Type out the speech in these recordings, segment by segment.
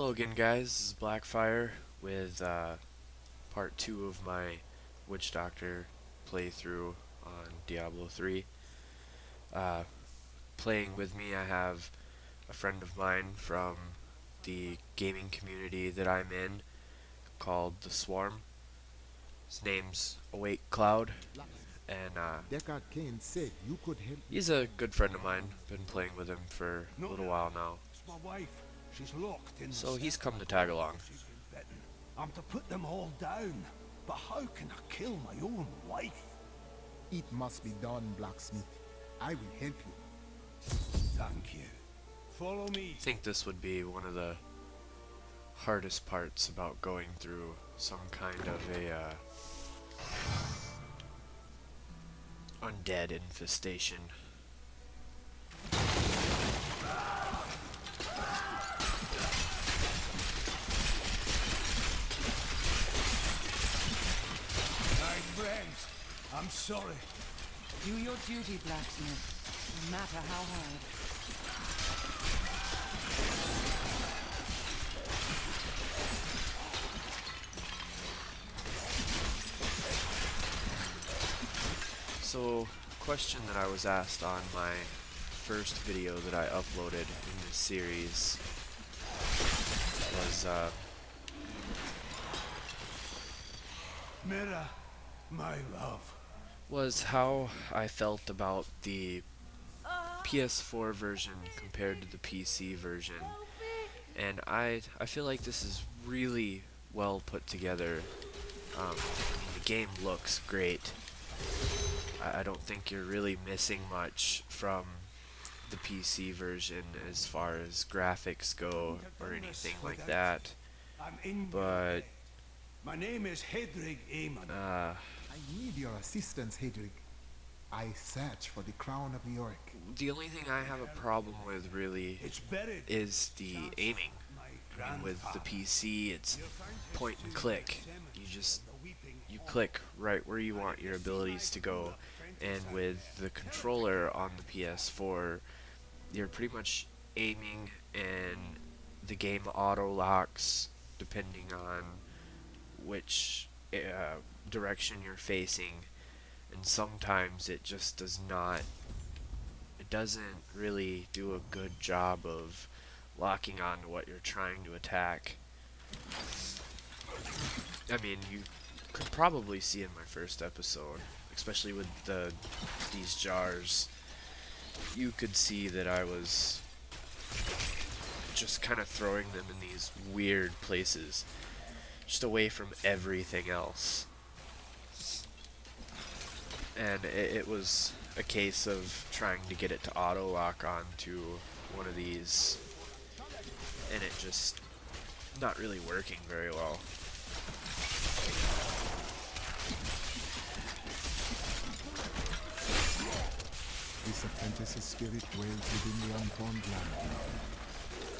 Hello again, guys. This is Blackfire with part 2 of my Witch Doctor playthrough on Diablo 3. Uh, Playing with me, I have a friend of mine from the gaming community that I'm in called The Swarm. His name's AwakeCloud, and Deckard Kane said you could help me. he's a good friend of mine. Been playing with him for a No, little while now. it's my wife. She's locked in the So he's cell. come to tag along. She's been bitten. I'm to put them all down. But how can I kill my own wife? It must be done, blacksmith. I will help you. Thank you. Follow me. I think this would be one of the hardest parts about going through some kind of a undead infestation. My friends, I'm sorry. Do your duty, blacksmith, no matter how hard. So, question that I was asked on my first video that I uploaded in this series was, Mira, my love. how I felt about the PS4 version compared to the PC version. And I feel like this is really well put together. The game looks great. I don't think you're really missing much from the PC version as far as graphics go or anything like that. I'm in. But My name is Hedrig Aemon. I need your assistance, Hedrig. I search for the crown of Yorick. the only thing I have a problem with really It's buried. is the aiming. My I mean, with the grandfather. PC, it's point and click. You click right where you want your abilities to go, and with the controller on the PS4, you're pretty much aiming, and the game auto locks depending on which direction you're facing, and sometimes it just does not. It doesn't really do a good job of locking on to what you're trying to attack. I mean, you could probably see in my first episode, especially with these jars, you could see that I was just kind of throwing them in these weird places, just away from everything else. And it was a case of trying to get it to auto lock onto one of these, and it just not really working very well. This apprentice's spirit dwells within the unformed land.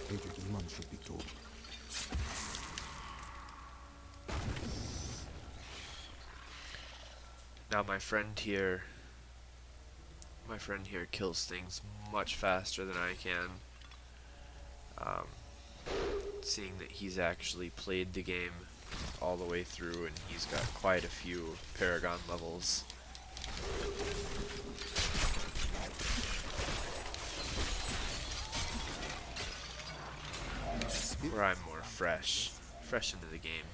Hedrig Aemon should be told. Now my friend here kills things much faster than I can. Seeing that he's actually played the game all the way through, and he's got quite a few Paragon levels. Where I'm more fresh into the game.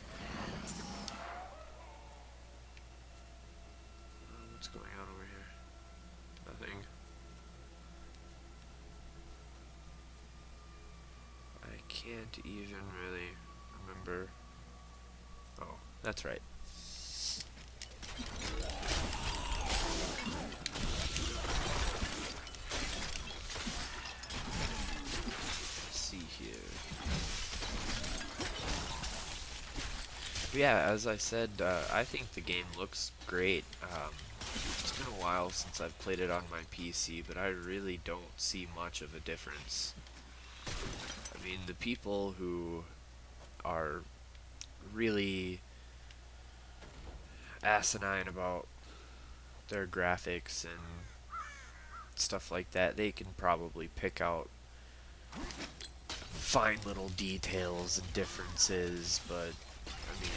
What's going on over here? Nothing. I can't even really remember. Oh, that's right. Let's see here. But yeah, as I said, I think the game looks great. It's been a while since I've played it on my PC, but I really don't see much of a difference. I mean, the people who are really asinine about their graphics and stuff like that, they can probably pick out fine little details and differences, but I mean,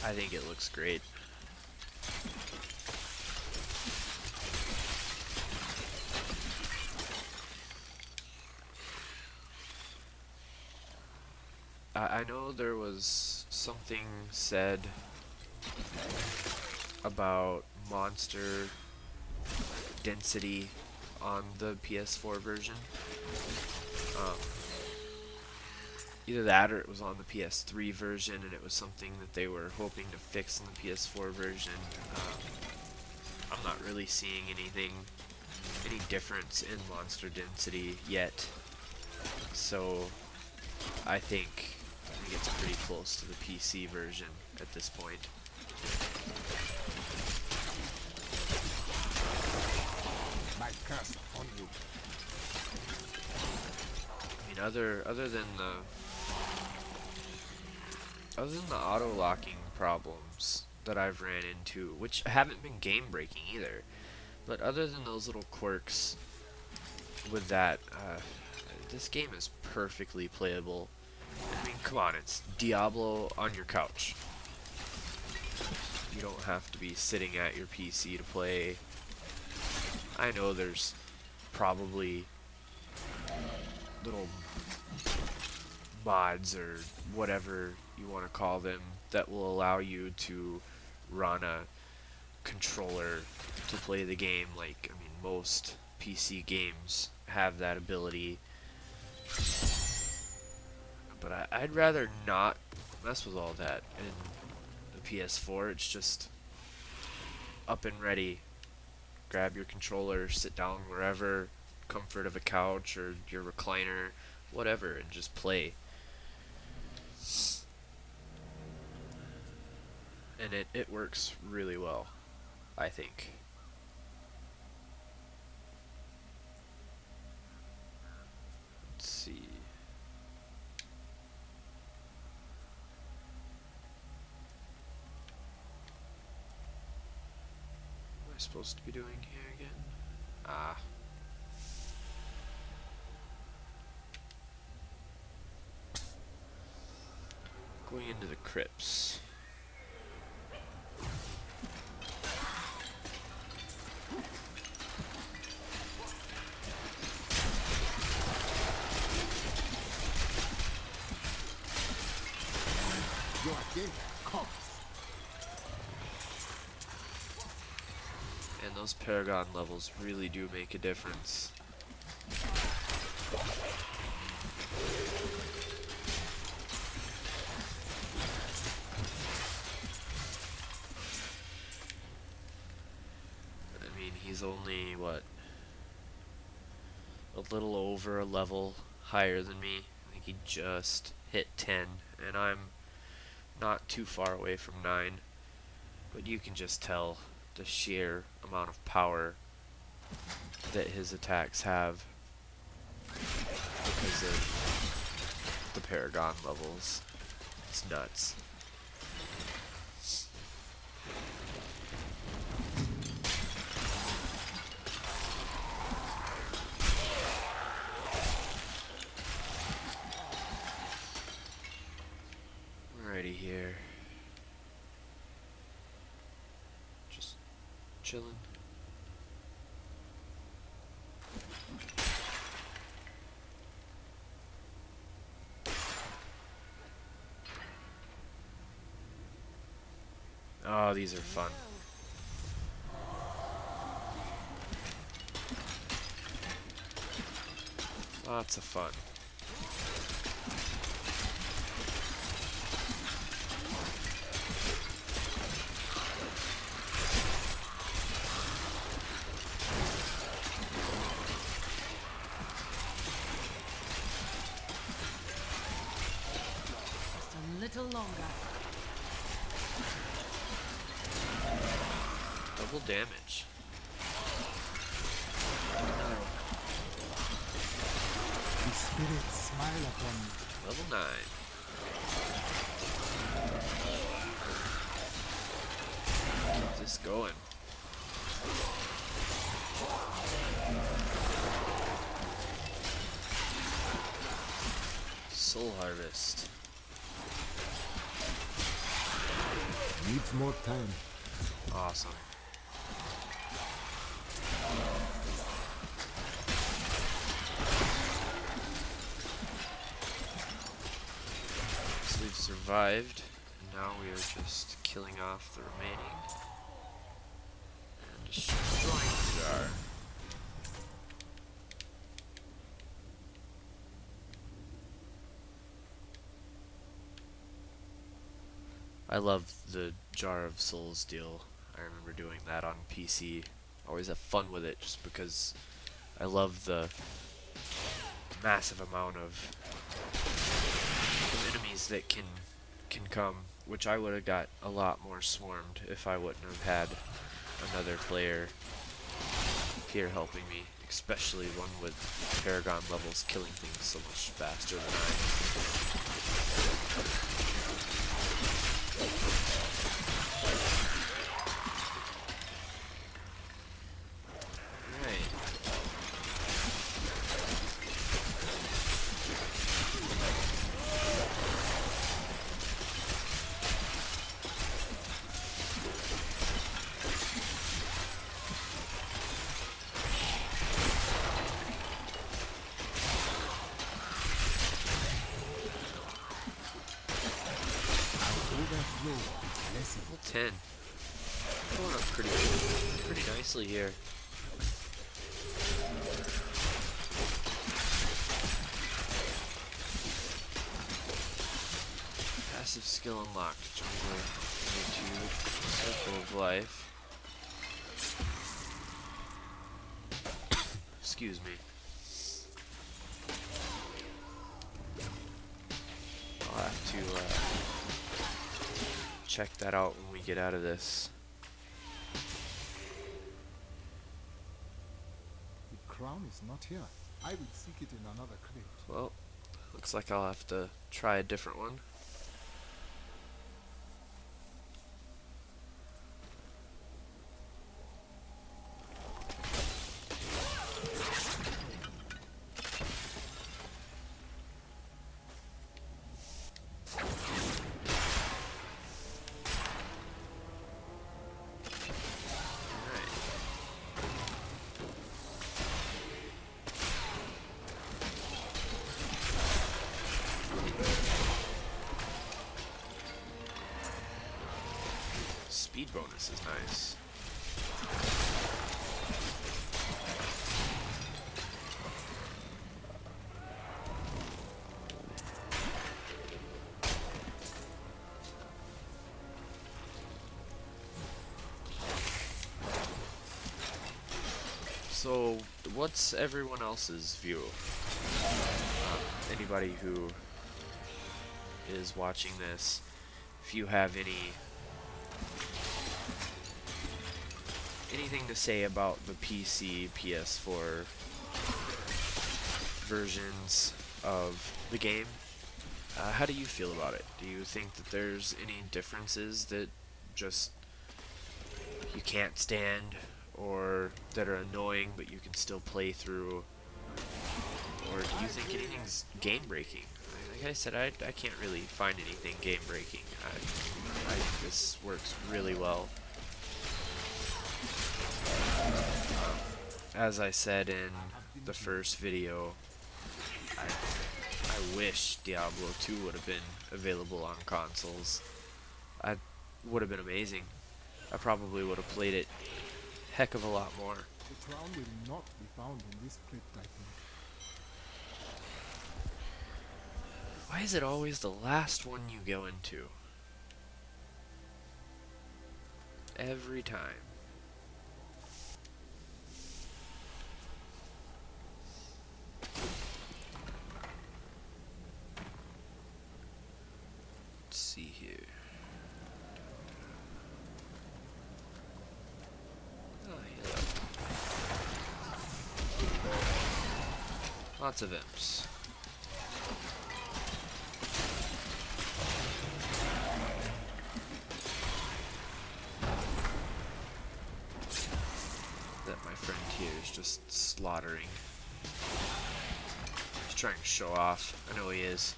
I think it looks great. I know there was something said about monster density on the PS4 version. Either that or it was on the PS3 version, and it was something that they were hoping to fix in the PS4 version. I'm not really seeing any difference in monster density yet, so I think it's pretty close to the PC version at this point. My curse upon you. I mean, other than the auto locking problems that I've ran into, which haven't been game breaking either, but other than those little quirks with that, this game is perfectly playable. I mean, come on, it's Diablo on your couch. You don't have to be sitting at your PC to play. I know there's probably little mods or whatever you want to call them that will allow you to run a controller to play the game. Like, I mean, most PC games have that ability. But I'd rather not mess with all that in the PS4. It's just up and ready. Grab your controller, sit down wherever, comfort of a couch or your recliner, whatever, and just play. And it works really well, I think. Let's see. What am I supposed to be doing here again? Ah. Going into the crypts. Your day comes. And those Paragon levels really do make a difference. I mean, he's only, what, a little over a level higher than me. I think he just hit 10, and I'm not too far away from 9. But you can just tell the sheer amount of power that his attacks have because of the Paragon levels. It's nuts. Alrighty here. Just chilling. Oh, these are fun. Lots of fun. Just a little longer. Double damage. The spirits smile upon me. Level 9. Keep this going. Soul Harvest. Needs more time. Awesome. So we've survived. Now we are just killing off the remaining and destroying the jar. I love the Jar of Souls deal. I remember doing that on PC. Always have fun with it just because I love the massive amount of enemies that can come, which I would have got a lot more swarmed if I wouldn't have had another player here helping me, especially one with Paragon levels killing things so much faster than Level 10. Going up pretty nicely here. Passive skill unlocked. Jungle Attitude. Circle of Life. Excuse me. I'll have to check that out when we get out of this. The crown is not here. I will seek it in another crate. Well, looks like I'll have to try a different one. Speed bonus is nice. So, what's everyone else's view? Anybody who is watching this, if you have anything to say about the PC, PS4 versions of the game, how do you feel about it? Do you think that there's any differences that just you can't stand, or that are annoying but you can still play through? Or do you think anything's game breaking? Like I said, I can't really find anything game breaking. I think this works really well. As I said in the first video, I wish Diablo 2 would have been available on consoles. I would have been amazing. I probably would have played it heck of a lot more. The crown will not be found in this crypt, I think. Why is it always the last one you go into? Every time. Let's see here. Oh, hello. Lots of imps. That my friend here is just slaughtering. He's trying to show off. I know he is.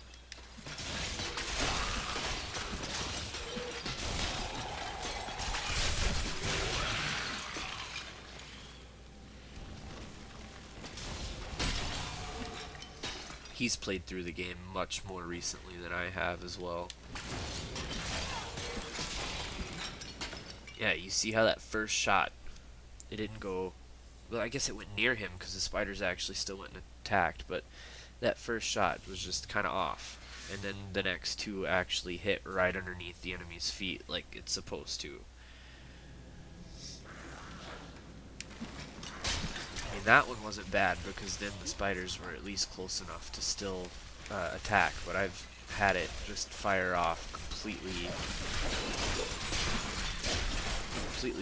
He's played through the game much more recently than I have as well. Yeah, you see how that first shot, it didn't go, well, I guess it went near him because the spiders actually still went and attacked, but that first shot was just kind of off. And then the next two actually hit right underneath the enemy's feet like it's supposed to. I mean, that one wasn't bad because then the spiders were at least close enough to still attack, but I've had it just fire off completely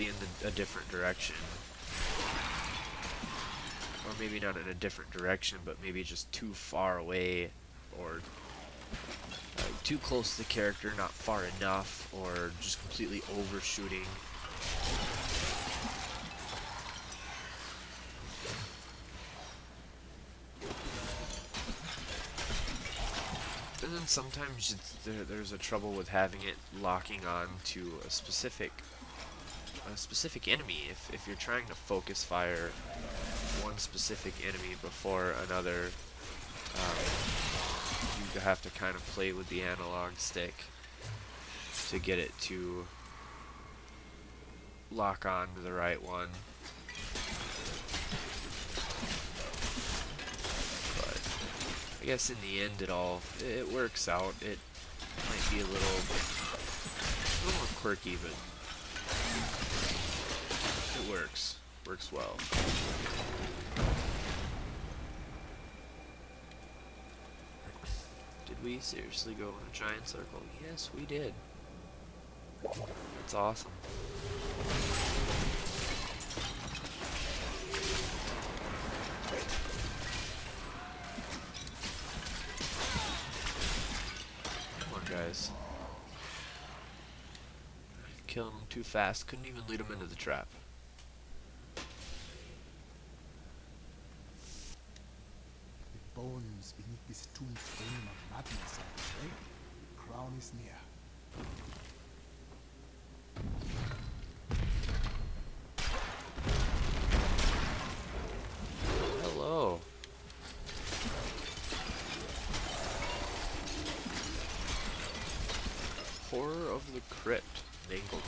in a different direction. Or maybe not in a different direction, but maybe just too far away, or too close to the character, not far enough, or just completely overshooting. And then sometimes there's a trouble with having it locking on to a specific enemy. If you're trying to focus fire one specific enemy before another, you have to kind of play with the analog stick to get it to lock on to the right one. But I guess in the end it works out. It might be a little more quirky, but it works well. Did we seriously go in a giant circle? Yes, we did. That's awesome. Come on, guys. Killing them too fast. Couldn't even lead them into the trap. The bones beneath this tomb frame of madness, I say. Crown is near. Hello. Horror of the Crypt. Mangled.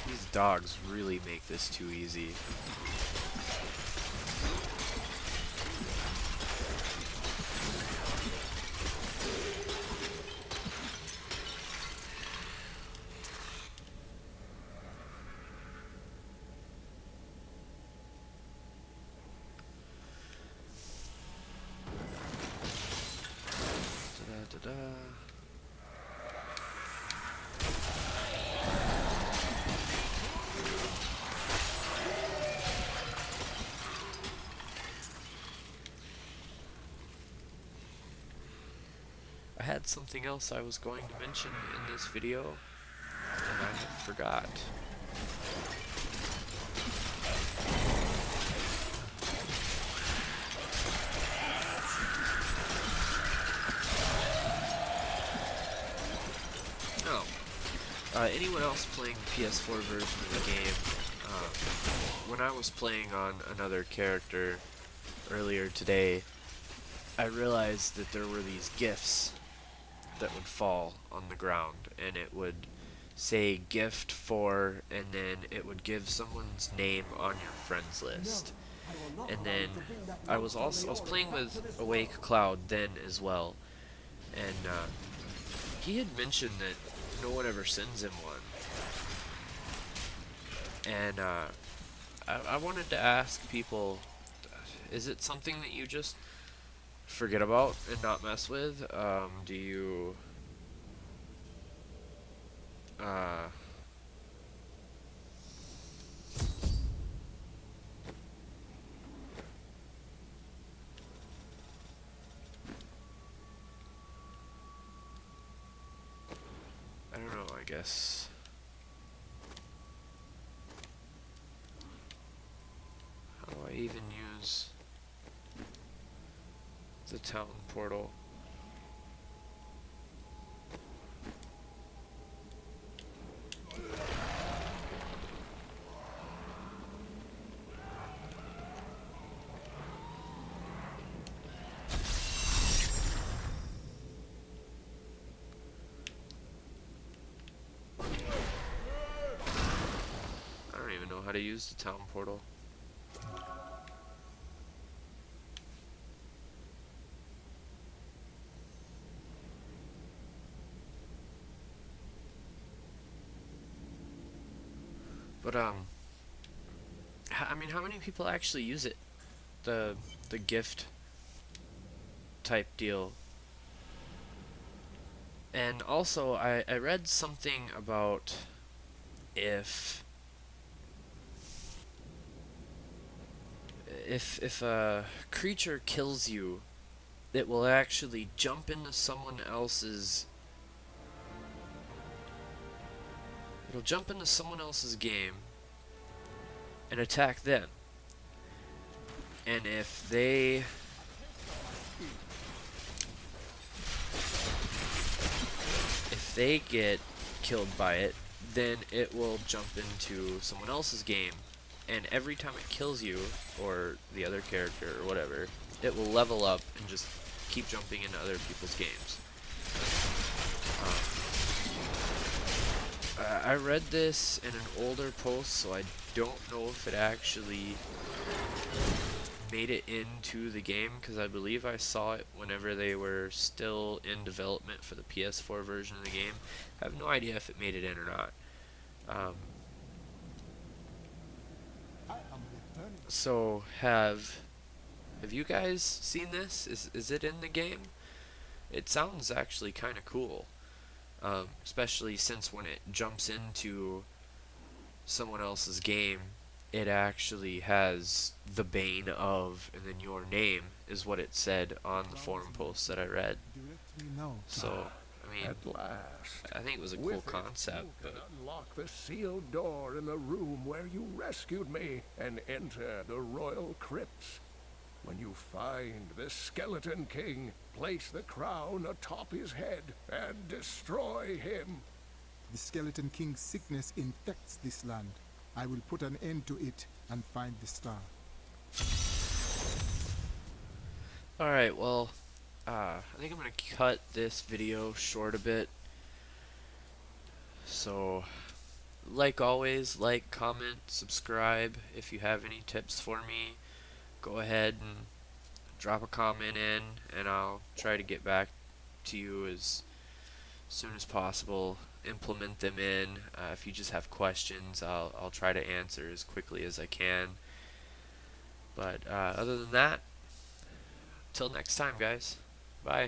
These dogs really make this too easy. Da-da. I had something else I was going to mention in this video, and I forgot. Anyone else playing the PS4 version of the game, when I was playing on another character earlier today, I realized that there were these gifts that would fall on the ground, and it would say gift for, and then it would give someone's name on your friends list. And then I was playing with AwakeCloud then as well, and he had mentioned that no one ever sends him one. And I wanted to ask people, is it something that you just forget about and not mess with? Do you I don't know, I guess the town portal. I don't even know how to use the town portal. But I mean, how many people actually use it? The gift type deal. And also, I read something about if a creature kills you, it will actually jump into someone else's. It'll jump into someone else's game and attack them. And if they get killed by it, then it will jump into someone else's game. And every time it kills you, or the other character, or whatever, it will level up and just keep jumping into other people's games. I read this in an older post, so I don't know if it actually made it into the game, because I believe I saw it whenever they were still in development for the PS4 version of the game. I have no idea if it made it in or not. So have you guys seen this? Is it in the game? It sounds actually kind of cool, especially since when it jumps into someone else's game, it actually has the bane of, and then your name is what it said on the forum post that I read. So, I mean, At last. I think it was a cool With it, concept, you but can unlock the sealed door in the room where you rescued me and enter the royal crypts. When you find the Skeleton King, place the crown atop his head and destroy him. The Skeleton King's sickness infects this land. I will put an end to it and find the star. alright, well, I think I'm going to cut this video short a bit. So, like always, like, comment, subscribe. If you have any tips for me, go ahead and drop a comment in, and I'll try to get back to you as soon as possible. Implement them in. If you just have questions, I'll try to answer as quickly as I can. But other than that, till next time, guys. Bye.